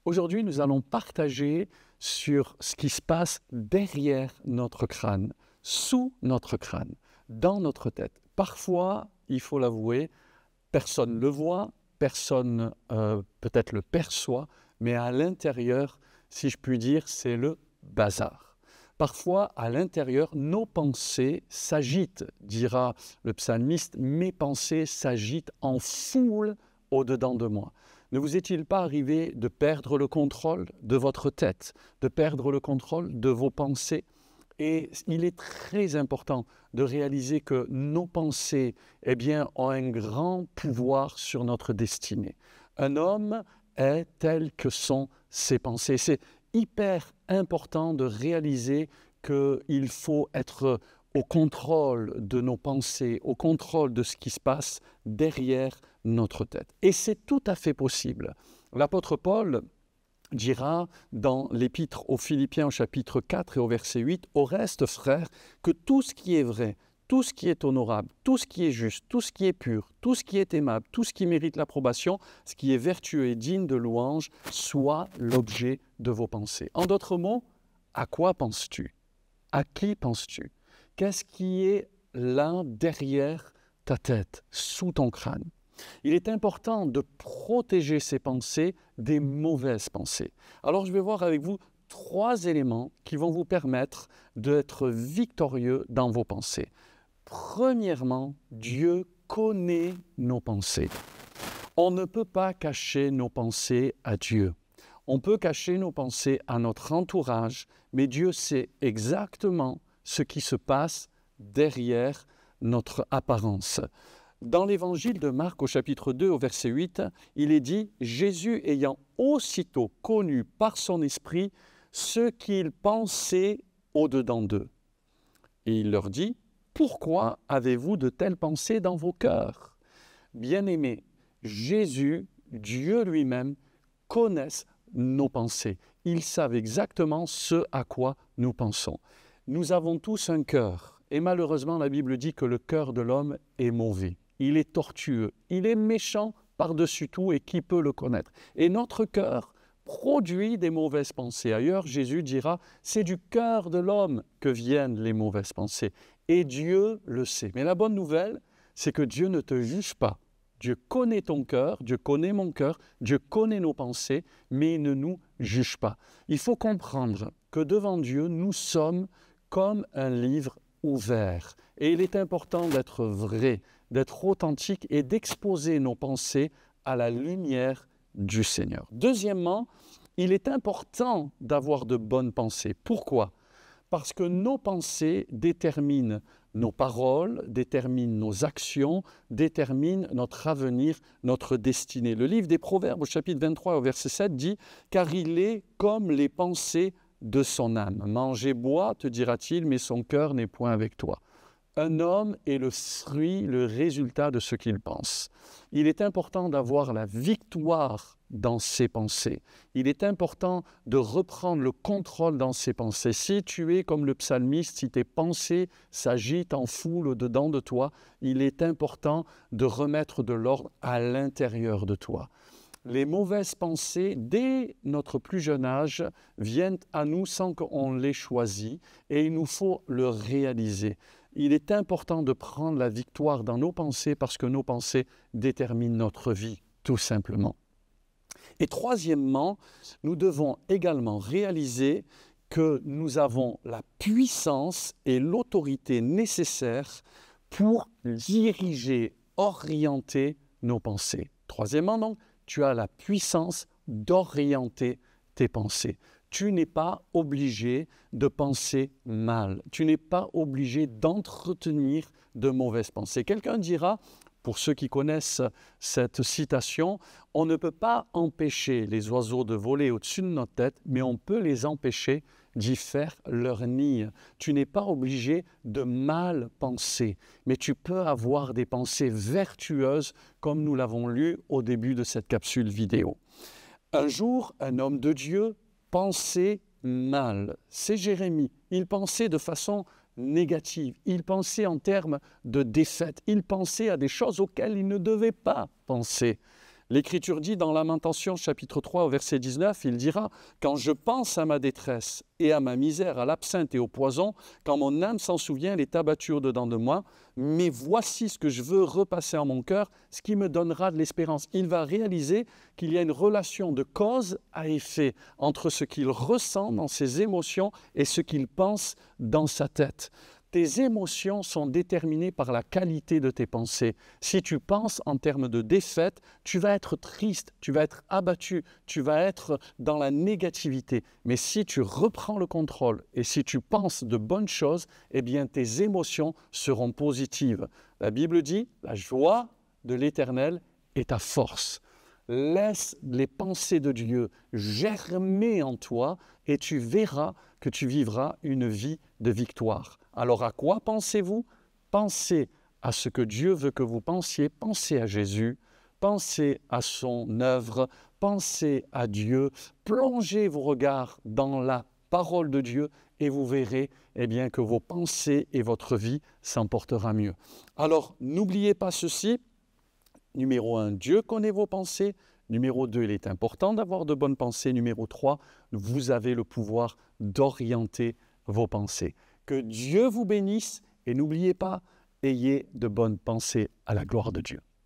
Aujourd'hui, nous allons partager sur ce qui se passe derrière notre crâne, sous notre crâne, dans notre tête. Parfois, il faut l'avouer, personne ne le voit, personne peut-être le perçoit, mais à l'intérieur, si je puis dire, c'est le bazar. Parfois, à l'intérieur, nos pensées s'agitent, dira le psalmiste, mes pensées s'agitent en foule au-dedans de moi. Ne vous est-il pas arrivé de perdre le contrôle de votre tête, de perdre le contrôle de vos pensées? Et il est très important de réaliser que nos pensées, eh bien, ont un grand pouvoir sur notre destinée. Un homme est tel que sont ses pensées. C'est hyper important de réaliser qu'il faut être au contrôle de nos pensées, au contrôle de ce qui se passe derrière notre tête. Et c'est tout à fait possible. L'apôtre Paul dira dans l'épître aux Philippiens au chapitre 4 et au verset 8, « Au reste, frères, que tout ce qui est vrai, tout ce qui est honorable, tout ce qui est juste, tout ce qui est pur, tout ce qui est aimable, tout ce qui mérite l'approbation, ce qui est vertueux et digne de louange, soit l'objet de vos pensées. » En d'autres mots, à quoi penses-tu? À qui penses-tu? Qu'est-ce qui est là derrière ta tête, sous ton crâne? Il est important de protéger ses pensées des mauvaises pensées. Alors je vais voir avec vous 3 éléments qui vont vous permettre d'être victorieux dans vos pensées. Premièrement, Dieu connaît nos pensées. On ne peut pas cacher nos pensées à Dieu. On peut cacher nos pensées à notre entourage, mais Dieu sait exactement ce qui se passe derrière notre apparence. Dans l'évangile de Marc au chapitre 2 au verset 8, il est dit « Jésus ayant aussitôt connu par son esprit ce qu'ils pensaient au-dedans d'eux. » Et il leur dit « Pourquoi avez-vous de telles pensées dans vos cœurs ?» Bien-aimés, Jésus, Dieu lui-même, connaissent nos pensées. Ils savent exactement ce à quoi nous pensons. Nous avons tous un cœur, et malheureusement la Bible dit que le cœur de l'homme est mauvais. Il est tortueux, il est méchant par-dessus tout et qui peut le connaître? Et notre cœur produit des mauvaises pensées. Ailleurs, Jésus dira, c'est du cœur de l'homme que viennent les mauvaises pensées. Et Dieu le sait. Mais la bonne nouvelle, c'est que Dieu ne te juge pas. Dieu connaît ton cœur, Dieu connaît mon cœur, Dieu connaît nos pensées, mais il ne nous juge pas. Il faut comprendre que devant Dieu, nous sommes comme un livre ouvert. Et il est important d'être vrai, d'être authentique et d'exposer nos pensées à la lumière du Seigneur. Deuxièmement, il est important d'avoir de bonnes pensées. Pourquoi? Parce que nos pensées déterminent nos paroles, déterminent nos actions, déterminent notre avenir, notre destinée. Le livre des Proverbes au chapitre 23 au verset 7 dit « Car il est comme les pensées de son âme. Mange et bois, te dira-t-il, mais son cœur n'est point avec toi. » Un homme est le fruit, le résultat de ce qu'il pense. Il est important d'avoir la victoire dans ses pensées. Il est important de reprendre le contrôle dans ses pensées. Si tu es comme le psalmiste, si tes pensées s'agitent en foule au-dedans de toi, il est important de remettre de l'ordre à l'intérieur de toi. Les mauvaises pensées, dès notre plus jeune âge, viennent à nous sans qu'on les choisisse et il nous faut le réaliser. Il est important de prendre la victoire dans nos pensées parce que nos pensées déterminent notre vie, tout simplement. Et troisièmement, nous devons également réaliser que nous avons la puissance et l'autorité nécessaires pour diriger, orienter nos pensées. Troisièmement, donc, tu as la puissance d'orienter tes pensées. Tu n'es pas obligé de penser mal. Tu n'es pas obligé d'entretenir de mauvaises pensées. Quelqu'un dira, pour ceux qui connaissent cette citation, on ne peut pas empêcher les oiseaux de voler au-dessus de notre tête, mais on peut les empêcher d'y faire leur nid. Tu n'es pas obligé de mal penser, mais tu peux avoir des pensées vertueuses, comme nous l'avons lu au début de cette capsule vidéo. Un jour, un homme de Dieu pensait mal. C'est Jérémie. Il pensait de façon négative. Il pensait en termes de défaite. Il pensait à des choses auxquelles il ne devait pas penser. L'Écriture dit dans Lamentation chapitre 3 au verset 19, il dira « Quand je pense à ma détresse et à ma misère, à l'absinthe et au poison, quand mon âme s'en souvient, elle est abattue au-dedans de moi, mais voici ce que je veux repasser en mon cœur, ce qui me donnera de l'espérance. » Il va réaliser qu'il y a une relation de cause à effet entre ce qu'il ressent dans ses émotions et ce qu'il pense dans sa tête. Tes émotions sont déterminées par la qualité de tes pensées. Si tu penses en termes de défaite, tu vas être triste, tu vas être abattu, tu vas être dans la négativité. Mais si tu reprends le contrôle et si tu penses de bonnes choses, eh bien tes émotions seront positives. La Bible dit, la joie de l'Éternel est ta force. Laisse les pensées de Dieu germer en toi et tu verras que tu vivras une vie de victoire. Alors à quoi pensez-vous? Pensez à ce que Dieu veut que vous pensiez, pensez à Jésus, pensez à son œuvre, pensez à Dieu, plongez vos regards dans la parole de Dieu et vous verrez eh bien, que vos pensées et votre vie s'en portera mieux. Alors n'oubliez pas ceci. Numéro 1, Dieu connaît vos pensées. Numéro 2, il est important d'avoir de bonnes pensées. Numéro 3, vous avez le pouvoir d'orienter vos pensées. Que Dieu vous bénisse et n'oubliez pas, ayez de bonnes pensées à la gloire de Dieu.